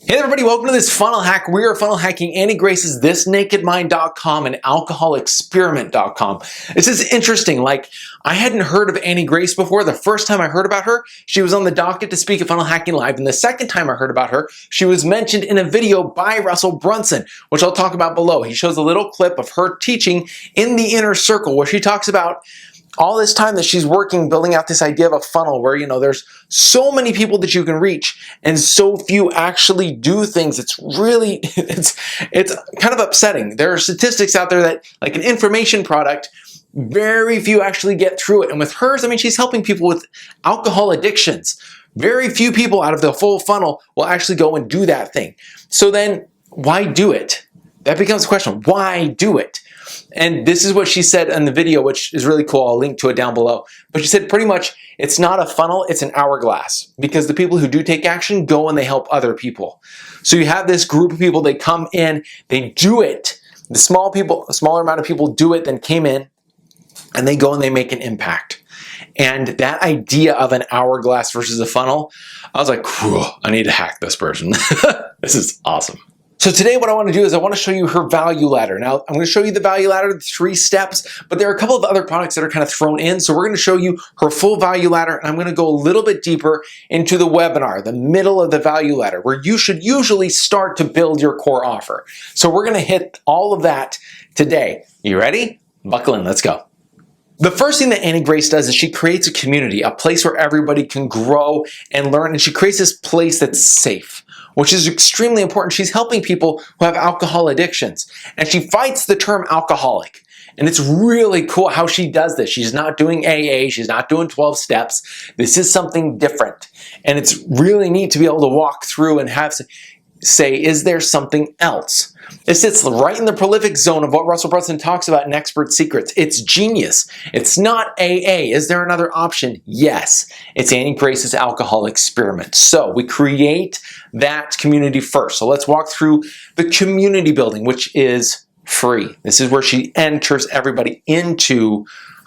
Hey everybody, welcome to this funnel hack. We are funnel hacking Annie Grace's thisnakedmind.com and alcoholexperiment.com. This is interesting. Like, I hadn't heard of Annie Grace before. The first time I heard about her, she was on the docket to speak at Funnel Hacking Live. And the second time I heard about her, she was mentioned in a video by Russell Brunson, which I'll talk about below. He shows a little clip of her teaching in the inner circle where she talks about all this time that she's working, building out this idea of a funnel where, there's so many people that you can reach and so few actually do things. It's really, it's kind of upsetting. There are statistics out there that, like an information product, very few actually get through it. And with hers, she's helping people with alcohol addictions. Very few people out of the full funnel will actually go and do that thing. So then why do it? That becomes the question. Why do it? And this is what she said in the video, which is really cool. I'll link to it down below. But she said pretty much it's not a funnel, it's an hourglass. Because the people who do take action go and they help other people. So you have this group of people, they come in, they do it. The smaller amount of people do it than came in, and they go and they make an impact. And that idea of an hourglass versus a funnel, I was like, whew, I need to hack this person. This is awesome. So today what I want to do is I want to show you her value ladder. Now I'm going to show you the value ladder, the 3 steps, but there are a couple of other products that are kind of thrown in. So we're going to show you her full value ladder, and I'm going to go a little bit deeper into the webinar, the middle of the value ladder, where you should usually start to build your core offer. So we're going to hit all of that today. You ready? Buckle in, let's go. The first thing that Annie Grace does is she creates a community, a place where everybody can grow and learn, and she creates this place that's safe, which is extremely important. She's helping people who have alcohol addictions, and she fights the term alcoholic. And it's really cool how she does this. She's not doing AA, she's not doing 12 steps. This is something different. And it's really neat to be able to walk through and say, is there something else? It sits right in the prolific zone of what Russell Brunson talks about in Expert Secrets. It's genius. It's not AA. Is there another option? Yes. It's Annie Grace's alcohol experiment. So we create that community first. So let's walk through the community building, which is free. This is where she enters everybody into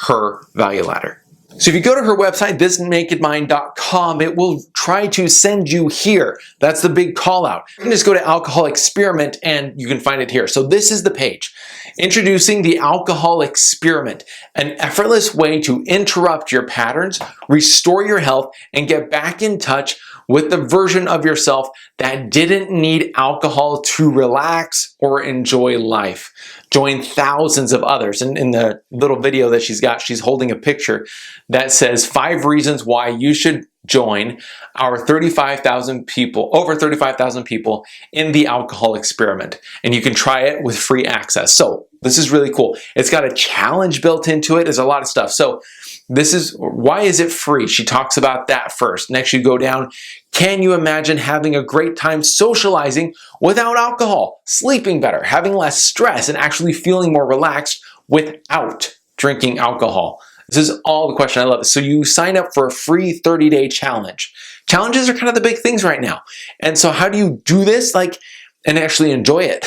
her value ladder. So if you go to her website, thisnakedmind.com, it will try to send you here. That's the big call out. You can just go to Alcohol Experiment and you can find it here. So this is the page. Introducing the Alcohol Experiment, an effortless way to interrupt your patterns, restore your health, and get back in touch with the version of yourself that didn't need alcohol to relax or enjoy life. Join thousands of others. And in the little video that she's got, she's holding a picture that says 5 reasons why you should join our over 35,000 people in the alcohol experiment. And you can try it with free access. So this is really cool. It's got a challenge built into it. There's a lot of stuff. So this is, why is it free? She talks about that first. Next you go down, can you imagine having a great time socializing without alcohol, sleeping better, having less stress, and actually feeling more relaxed without drinking alcohol? This is all the question. I love it. So you sign up for a free 30-day challenge. Challenges are kind of the big things right now. And so how do you do this? And actually enjoy it.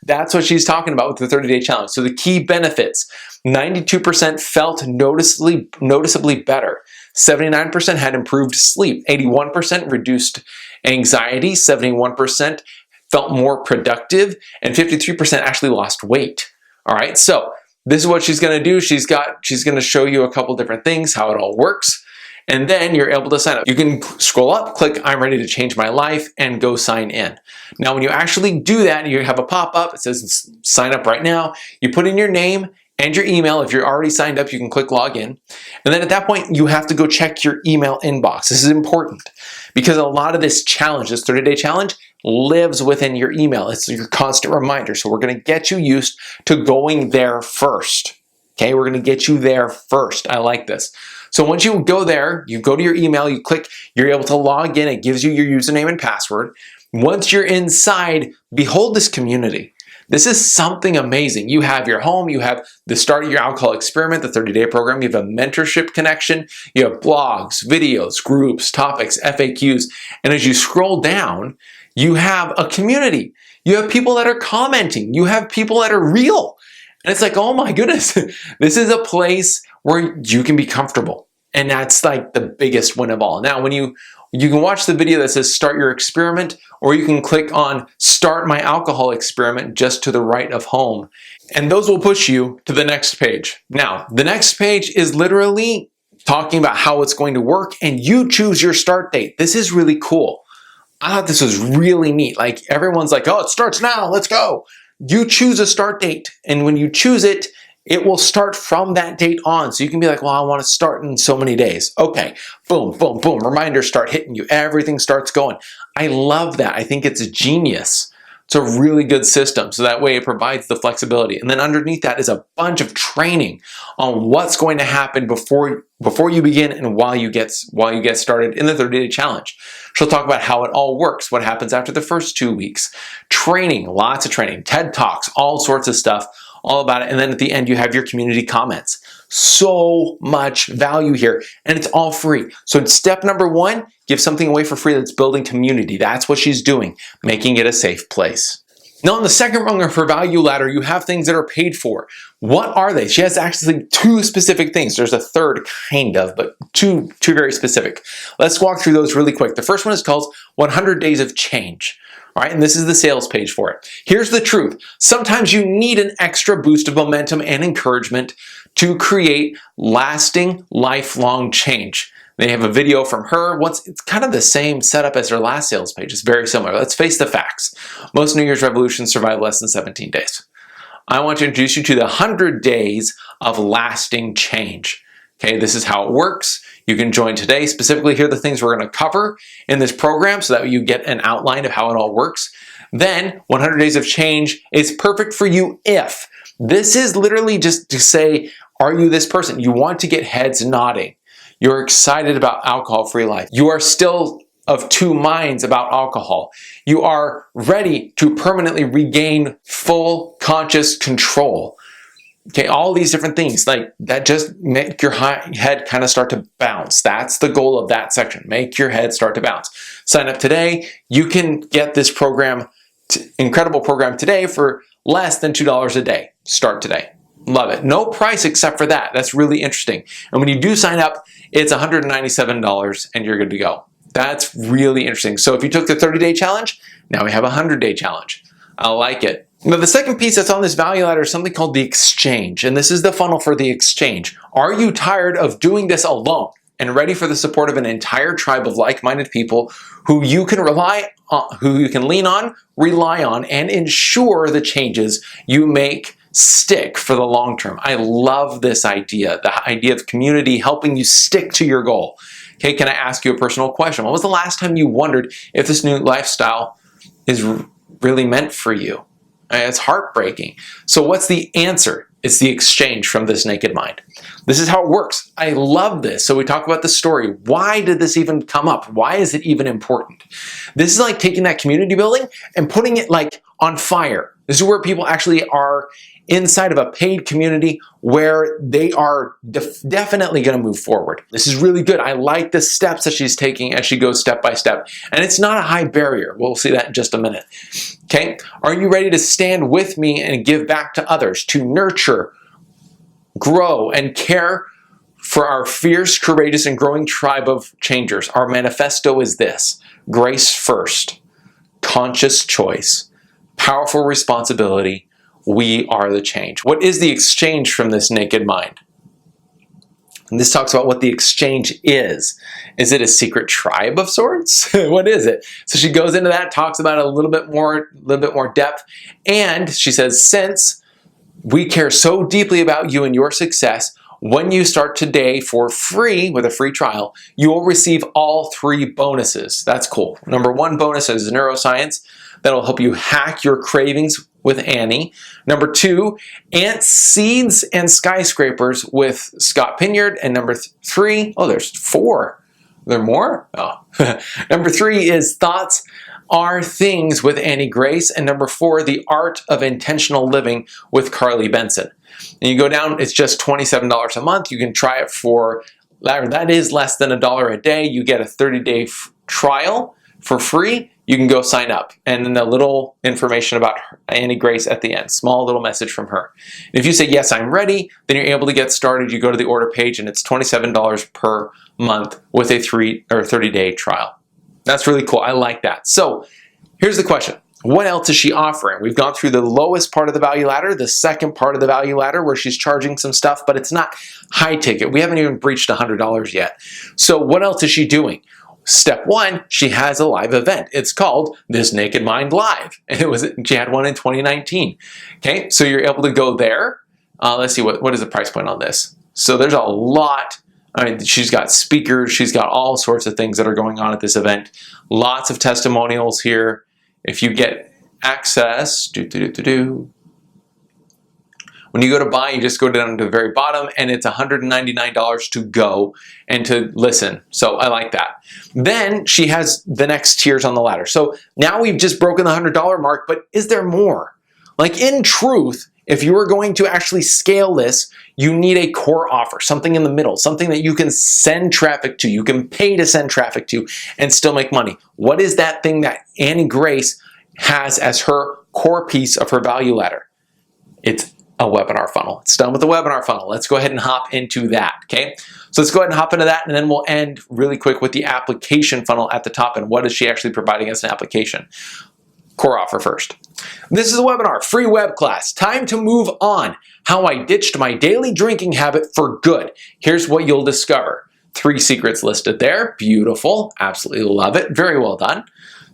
That's what she's talking about with the 30-day challenge. So the key benefits, 92% felt noticeably better. 79% had improved sleep. 81% reduced anxiety. 71% felt more productive. And 53% actually lost weight. All right, so this is what she's going to do. She's going to show you a couple different things, how it all works. And then you're able to sign up. You can scroll up, click I'm ready to change my life, and go sign in. Now when you actually do that, you have a pop-up, it says sign up right now. You put in your name and your email. If you're already signed up, you can click login. And then at that point, you have to go check your email inbox. This is important because a lot of this challenge, this 30-day challenge, lives within your email. It's your constant reminder. So we're going to get you used to going there first. Okay, we're going to get you there first. I like this. So once you go there, you go to your email, you click, you're able to log in, it gives you your username and password. Once you're inside, behold this community. This is something amazing. You have your home, you have the start of your alcohol experiment, the 30-day program, you have a mentorship connection, you have blogs, videos, groups, topics, FAQs, and as you scroll down, you have a community. You have people that are commenting, you have people that are real. And it's like, oh my goodness, this is a place where you can be comfortable. And that's like the biggest win of all. Now, when you you can watch the video that says start your experiment, or you can click on start my alcohol experiment just to the right of home. And those will push you to the next page. Now, the next page is literally talking about how it's going to work, and you choose your start date. This is really cool. I thought this was really neat. Like, everyone's like, oh, it starts now, let's go. You choose a start date, and when you choose it, it will start from that date on. So you can be like, well, I want to start in so many days. Okay, boom, boom, boom. Reminders start hitting you. Everything starts going. I love that. I think it's genius. It's a really good system. So that way it provides the flexibility. And then underneath that is a bunch of training on what's going to happen before you begin and while you get started in the 30-day challenge. She'll talk about how it all works, what happens after the first 2 weeks, training, lots of training, TED Talks, all sorts of stuff, all about it. And then at the end, you have your community comments. So much value here, and it's all free. So step number 1, give something away for free that's building community. That's what she's doing, making it a safe place. Now, on the second rung of her value ladder, you have things that are paid for. What are they? She has actually 2 specific things. There's a third, kind of, but two very specific. Let's walk through those really quick. The first one is called 100 Days of Change. All right, and this is the sales page for it. Here's the truth. Sometimes you need an extra boost of momentum and encouragement to create lasting, lifelong change. They have a video from her. It's kind of the same setup as her last sales page. It's very similar. Let's face the facts. Most New Year's resolutions survive less than 17 days. I want to introduce you to the 100 days of lasting change. Okay, this is how it works. You can join today. Specifically, here are the things we're going to cover in this program so that you get an outline of how it all works. Then, 100 Days of Change is perfect for you if this is literally just to say, are you this person? You want to get heads nodding. You're excited about alcohol-free life. You are still of 2 minds about alcohol. You are ready to permanently regain full conscious control. Okay, all these different things like that just make your head kind of start to bounce. That's the goal of that section. Make your head start to bounce. Sign up today. You can get this program, incredible program today for less than $2 a day. Start today. Love it. No price except for that. That's really interesting. And when you do sign up, it's $197 and you're good to go. That's really interesting. So if you took the 30-day challenge, now we have a 100-day challenge. I like it. Now, the second piece that's on this value ladder is something called the exchange, and this is the funnel for the exchange. Are you tired of doing this alone and ready for the support of an entire tribe of like-minded people who you can lean on, rely on, and ensure the changes you make stick for the long term? I love this idea, the idea of community helping you stick to your goal. Okay, can I ask you a personal question? When was the last time you wondered if this new lifestyle is really meant for you? It's heartbreaking. So what's the answer? It's the exchange from this naked mind. This is how it works. I love this. So we talk about the story. Why did this even come up? Why is it even important? This is like taking that community building and putting it like on fire. This is where people actually are inside of a paid community where they are definitely going to move forward. This is really good. I like the steps that she's taking as she goes step by step. And it's not a high barrier. We'll see that in just a minute. Okay? Are you ready to stand with me and give back to others, to nurture, grow, and care for our fierce, courageous, and growing tribe of changers? Our manifesto is this: grace first, conscious choice, powerful responsibility. We are the change. What is the exchange from this naked mind? And this talks about what the exchange is. Is it a secret tribe of sorts? What is it? So she goes into that, talks about it a little bit more depth, and she says, since we care so deeply about you and your success, when you start today for free with a free trial, you will receive all 3 bonuses. That's cool. Number 1 bonus is neuroscience. That'll help you hack your cravings with Annie. Number 2, ants, seeds, and skyscrapers with Scott Pinyard. And number 3, oh, there's 4. There are more? Oh. Number 3 is thoughts are things with Annie Grace. And number 4, the art of intentional living with Carly Benson. And you go down, it's just $27 a month. You can try it for, that is less than $1 a day. You get a 30-day trial for free. You can go sign up. And then the little information about Annie Grace at the end, small little message from her. And if you say, yes, I'm ready, then you're able to get started. You go to the order page and it's $27 per month with a 30-day trial. That's really cool. I like that. So here's the question. What else is she offering? We've gone through the lowest part of the value ladder, the second part of the value ladder where she's charging some stuff, but it's not high ticket. We haven't even breached $100 yet. So what else is she doing? Step one, she has a live event. It's called This Naked Mind Live. And she had one in 2019. Okay, so you're able to go there. Let's see, what is the price point on this? So there's a lot. I mean, she's got speakers. She's got all sorts of things that are going on at this event. Lots of testimonials here. If you get access, when you go to buy, you just go down to the very bottom, and it's $199 to go and to listen. So I like that. Then she has the next tiers on the ladder. So now we've just broken the $100 mark, but is there more? Like, in truth, if you are going to actually scale this, you need a core offer, something in the middle, something that you can send traffic to, you can pay to send traffic to, and still make money. What is that thing that Annie Grace has as her core piece of her value ladder? It's a webinar funnel. It's done with the webinar funnel. Let's go ahead and hop into that, okay? So let's go ahead and hop into that, and then we'll end really quick with the application funnel at the top, and what is she actually providing as an application? Core offer first. This is a webinar, free web class. Time to move on. How I ditched my daily drinking habit for good. Here's what you'll discover. 3 secrets listed there. Beautiful. Absolutely love it. Very well done.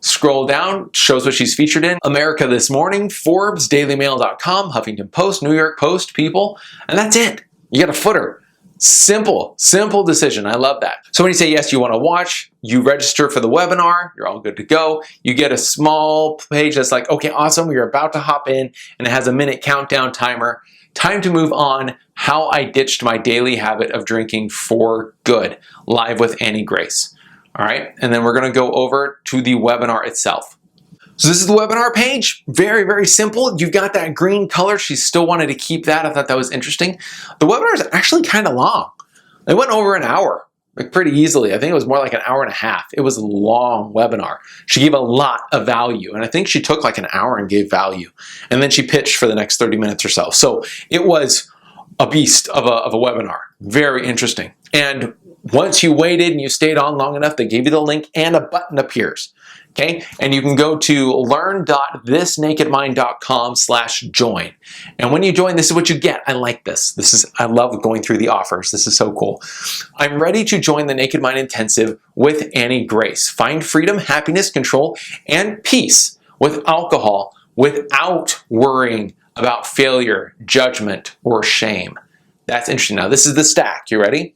Scroll down, shows what she's featured in. America This Morning, Forbes, DailyMail.com, Huffington Post, New York Post, People, and that's it. You got a footer. Simple decision. I love that. So when you say yes, you want to watch, you register for the webinar, you're all good to go. You get a small page that's like, okay, awesome, you're about to hop in, and it has a minute countdown timer. Time to move on. How I ditched my daily habit of drinking for good. Live with Annie Grace. All right, and then we're going to go over to the webinar itself. So this is the webinar page. Very simple. You've got that green color. She still wanted to keep that. I thought that was interesting. The webinar is actually kind of long. It went over an hour, like pretty easily. I think it was more like an hour and a half. It was a long webinar. She gave a lot of value, and I think she took like an hour and gave value. And then she pitched for the next 30 minutes or so. So it was a beast of a webinar. Very interesting. And once you waited and you stayed on long enough, they gave you the link and a button appears. Okay, and you can go to learn.thisnakedmind.com/join. And when you join, this is what you get. I like this. I love going through the offers. This is so cool. I'm ready to join the Naked Mind Intensive with Annie Grace. Find freedom, happiness, control, and peace with alcohol without worrying about failure, judgment, or shame. That's interesting. Now, this is the stack. You ready?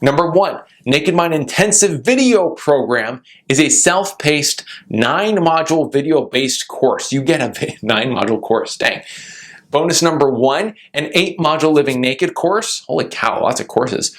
Number 1, Naked Mind Intensive Video Program is a self-paced 9-module video-based course. You get a 9-module course, dang. Bonus number 1, an 8-module Living Naked course. Holy cow, lots of courses.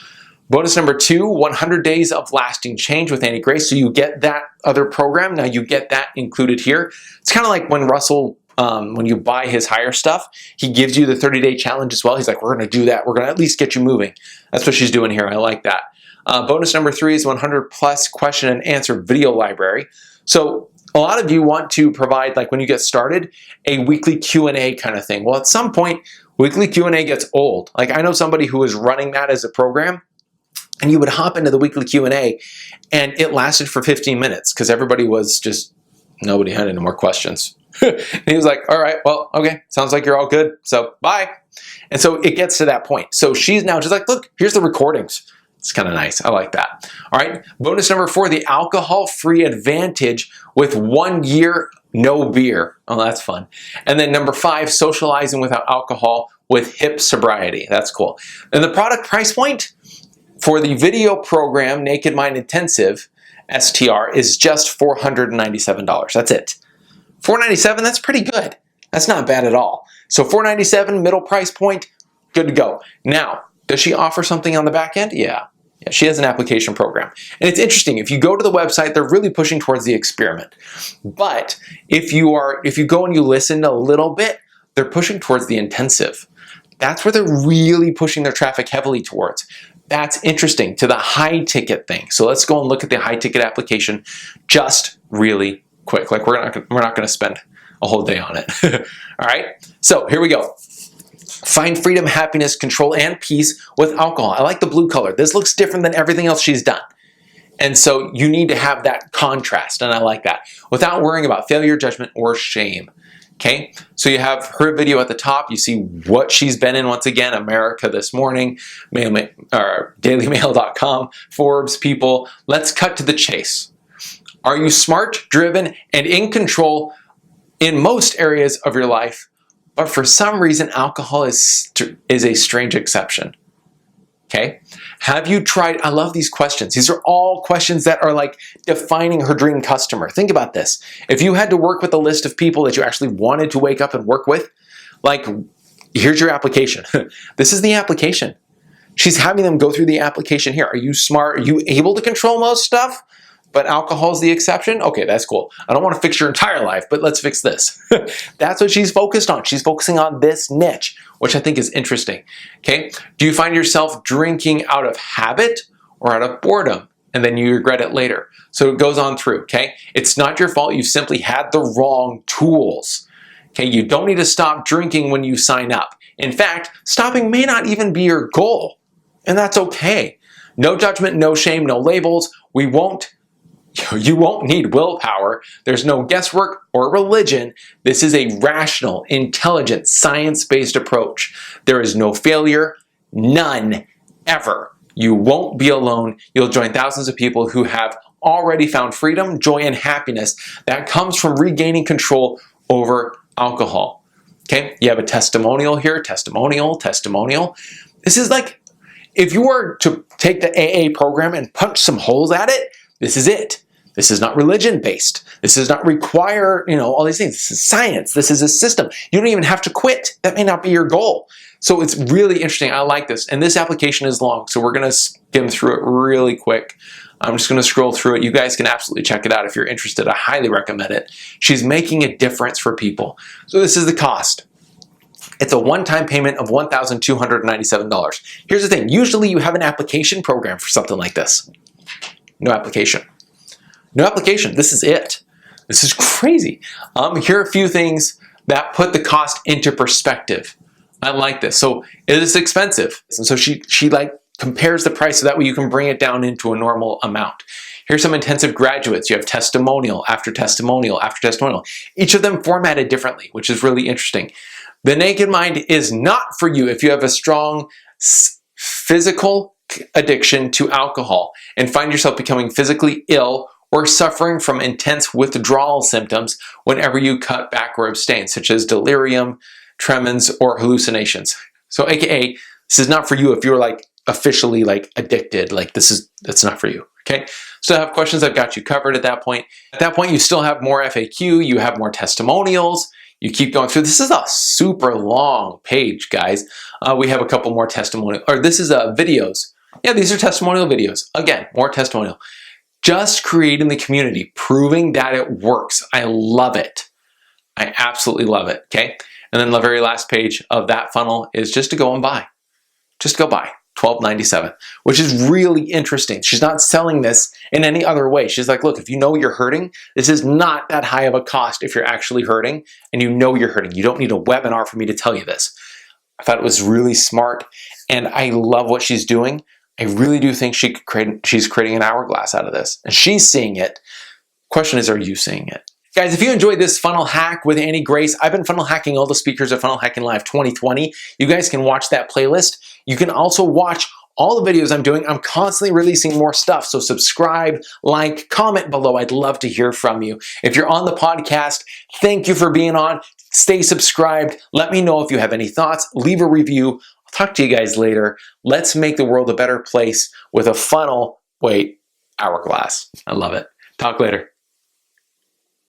Bonus number 2, 100 Days of Lasting Change with Annie Grace. So you get that other program. Now you get that included here. It's kind of like when Russell, when you buy his higher stuff, he gives you the 30-day challenge as well. He's like, we're going to do that. We're going to at least get you moving. That's what she's doing here. I like that. Bonus number 3 is 100 plus question and answer video library. So a lot of you want to provide, like when you get started, a weekly Q&A kind of thing. Well, at some point, weekly Q&A gets old. Like I know somebody who was running that as a program, and you would hop into the weekly Q&A, and it lasted for 15 minutes because everybody was just, nobody had any more questions. And he was like, all right, well, okay, sounds like you're all good, so bye. And so it gets to that point. So she's now just like, look, here's the recordings. It's kind of nice. I like that. All right, bonus number 4, the alcohol-free advantage with 1 year no beer. Oh, that's fun. And then number 5, socializing without alcohol with hip sobriety. That's cool. And the product price point for the video program, Naked Mind Intensive, STR, is just $497. That's it. $497, that's pretty good. That's not bad at all. So $497, middle price point, good to go. Now, does she offer something on the back end? Yeah, she has an application program. And it's interesting, if you go to the website, they're really pushing towards the experiment. But if you go and you listen a little bit, they're pushing towards the intensive. That's where they're really pushing their traffic heavily towards. That's interesting, to the high ticket thing. So let's go and look at the high ticket application just really quick. Like we're not going to spend a whole day on it. All right. So here we go. Find freedom, happiness, control, and peace with alcohol. I like the blue color. This looks different than everything else she's done. And so you need to have that contrast, and I like that, without worrying about failure, judgment, or shame. Okay, so you have her video at the top. You see what she's been in. Once again, America This Morning, dailymail.com, Forbes, People. Let's cut to the chase. Are you smart, driven, and in control in most areas of your life, but for some reason alcohol is a strange exception? Okay, have you tried, I love these questions. These are all questions that are like defining her dream customer. Think about this. If you had to work with a list of people that you actually wanted to wake up and work with, like, here's your application. This is the application. She's having them go through the application here. Are you smart? Are you able to control most stuff? But alcohol is the exception? Okay, that's cool. I don't want to fix your entire life, but let's fix this. That's what she's focused on. She's focusing on this niche, which I think is interesting. Okay, do you find yourself drinking out of habit or out of boredom, and then you regret it later? So it goes on through, okay? It's not your fault. You simply had the wrong tools. Okay, you don't need to stop drinking when you sign up. In fact, stopping may not even be your goal, and that's okay. No judgment, no shame, no labels. You won't need willpower. There's no guesswork or religion. This is a rational, intelligent, science-based approach. There is no failure, none, ever. You won't be alone. You'll join thousands of people who have already found freedom, joy, and happiness that comes from regaining control over alcohol. Okay, you have a testimonial here, testimonial. This is like, if you were to take the AA program and punch some holes at it, this is it. This is not religion-based. This does not require, all these things. This is science. This is a system. You don't even have to quit. That may not be your goal. So it's really interesting. I like this. And this application is long, so we're going to skim through it really quick. I'm just going to scroll through it. You guys can absolutely check it out if you're interested. I highly recommend it. She's making a difference for people. So this is the cost. It's a one-time payment of $1,297. Here's the thing. Usually you have an application program for something like this. No application. No application. This is it. This is crazy. Here are a few things that put the cost into perspective. I like this. So it is expensive. And so she like compares the price so that way you can bring it down into a normal amount. Here's some intensive graduates. You have testimonial after testimonial after testimonial. Each of them formatted differently, which is really interesting. The Naked Mind is not for you if you have a strong physical addiction to alcohol and find yourself becoming physically ill or suffering from intense withdrawal symptoms whenever you cut back or abstain, such as delirium, tremens, or hallucinations. So AKA, this is not for you if you're like officially like addicted, like that's not for you, okay? So I have questions, I've got you covered at that point. At that point, you still have more FAQ, you have more testimonials, you keep going through. This is a super long page, guys. We have a couple more testimonial, or this is videos. Yeah, these are testimonial videos. Again, more testimonial. Just creating the community, proving that it works. I love it. I absolutely love it, okay? And then the very last page of that funnel is just to go and buy. Just go buy, $12.97, which is really interesting. She's not selling this in any other way. She's like, look, if you know you're hurting, this is not that high of a cost if you're actually hurting and you know you're hurting. You don't need a webinar for me to tell you this. I thought it was really smart, and I love what she's doing. I really do think she's creating an hourglass out of this, and she's seeing it. Question is, are you seeing it? Guys, if you enjoyed this funnel hack with Annie Grace, I've been funnel hacking all the speakers at Funnel Hacking Live 2020. You guys can watch that playlist. You can also watch all the videos I'm doing. I'm constantly releasing more stuff, so subscribe, like, comment below. I'd love to hear from you. If you're on the podcast, thank you for being on. Stay subscribed. Let me know if you have any thoughts. Leave a review. Talk to you guys later. Let's make the world a better place with a funnel, hourglass. I love it. Talk later.